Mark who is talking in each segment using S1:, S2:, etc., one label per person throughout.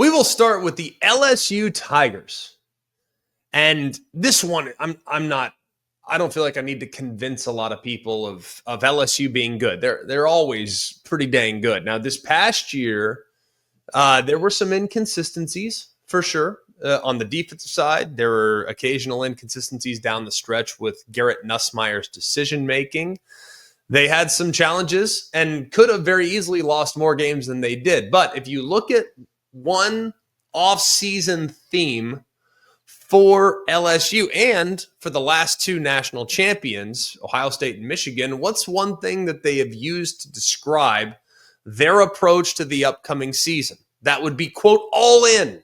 S1: We will start with the LSU Tigers. And this one, I don't feel like I need to convince a lot of people of LSU being good. They're always pretty dang good. Now, this past year, there were some inconsistencies for sure. On the defensive side, there were occasional inconsistencies down the stretch with Garrett Nussmeier's decision making. They had some challenges and could have very easily lost more games than they did. But if you look at one off-season theme for LSU and for the last two national champions, Ohio State and Michigan, what's one thing that they have used to describe their approach to the upcoming season? That would be, quote, all in.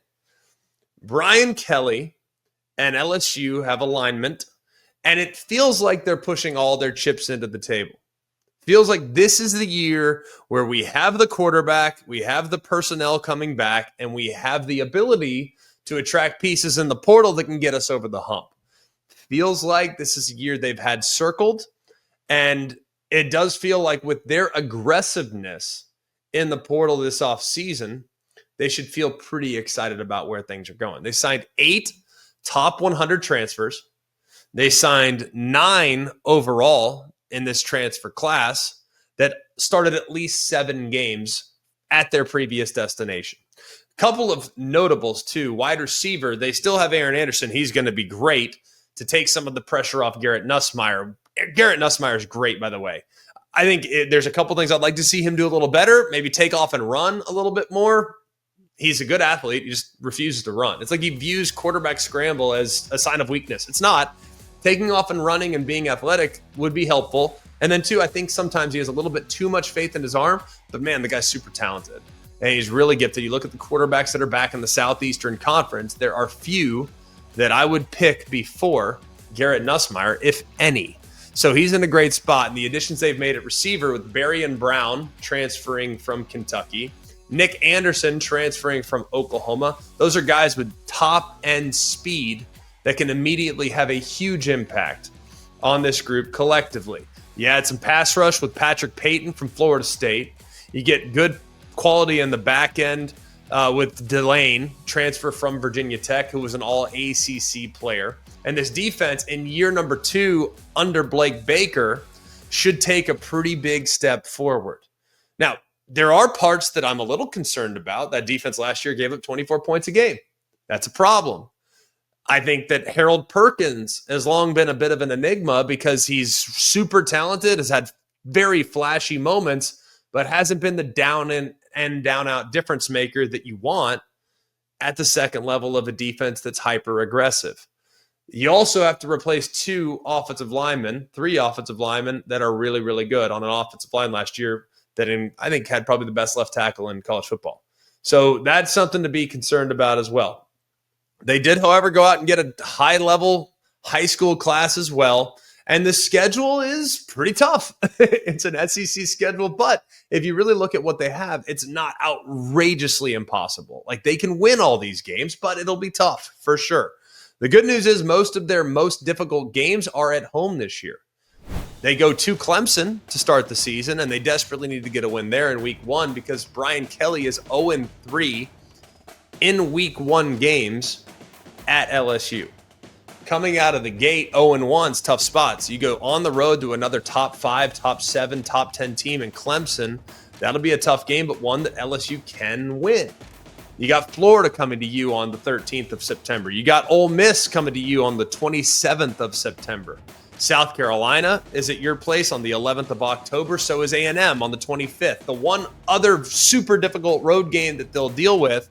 S1: Brian Kelly and LSU have alignment, and it feels like they're pushing all their chips into the table. Feels like this is the year where we have the quarterback, we have the personnel coming back, and we have the ability to attract pieces in the portal that can get us over the hump. Feels like this is a year they've had circled, and it does feel like with their aggressiveness in the portal this offseason, they should feel pretty excited about where things are going. They signed 8 top 100 transfers. They signed 9 overall in this transfer class that started at least 7 games at their previous destination. Couple of notables too. Wide receiver, they still have Aaron Anderson. He's going to be great to take some of the pressure off Garrett Nussmeier. Garrett Nussmeier is great, by the way. I think there's a couple things I'd like to see him do a little better. Maybe take off and run a little bit more. He's a good athlete. He just refuses to run. It's like he views quarterback scramble as a sign of weakness. It's not. Taking off and running and being athletic would be helpful. And then, too, I think sometimes he has a little bit too much faith in his arm. But, man, the guy's super talented. And he's really gifted. You look at the quarterbacks that are back in the Southeastern Conference, there are few that I would pick before Garrett Nussmeier, if any. So he's in a great spot. And the additions they've made at receiver with Barry and Brown transferring from Kentucky, Nick Anderson transferring from Oklahoma, those are guys with top-end speed that can immediately have a huge impact on this group collectively. You add some pass rush with Patrick Payton from Florida State. You get good quality in the back end with Delane, transfer from Virginia Tech, who was an all-ACC player. And this defense in year number 2 under Blake Baker should take a pretty big step forward. Now, there are parts that I'm a little concerned about. That defense last year gave up 24 points a game. That's a problem. I think that Harold Perkins has long been a bit of an enigma because he's super talented, has had very flashy moments, but hasn't been the down and down out difference maker that you want at the second level of a defense that's hyper aggressive. You also have to replace 3 offensive linemen that are really, really good on an offensive line last year that I think had probably the best left tackle in college football. So that's something to be concerned about as well. They did, however, go out and get a high-level high school class as well. And the schedule is pretty tough. It's an SEC schedule, but if you really look at what they have, it's not outrageously impossible. Like, they can win all these games, but it'll be tough for sure. The good news is most of their most difficult games are at home this year. They go to Clemson to start the season, and they desperately need to get a win there in week 1 because Brian Kelly is 0-3 in week 1 games at LSU. Coming out of the gate 0-1's tough spots. You go on the road to another top 5, top 7, top 10 team in Clemson. That'll be a tough game, but one that LSU can win. You got Florida coming to you on the 13th of September. You got Ole Miss coming to you on the 27th of September. South Carolina is at your place on the 11th of October. So is A&M on the 25th. The one other super difficult road game that they'll deal with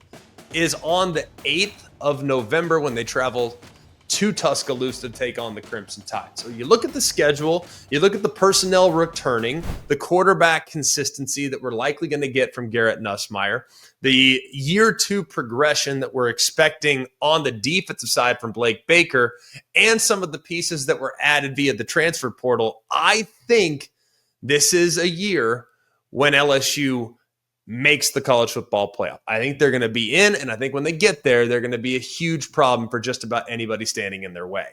S1: is on the 8th of November when they travel to Tuscaloosa to take on the Crimson Tide. So you look at the schedule, you look at the personnel returning, the quarterback consistency that we're likely going to get from Garrett Nussmeier, the year 2 progression that we're expecting on the defensive side from Blake Baker, and some of the pieces that were added via the transfer portal. I think this is a year when LSU makes the college football playoff. I think they're going to be in, and I think when they get there, they're going to be a huge problem for just about anybody standing in their way.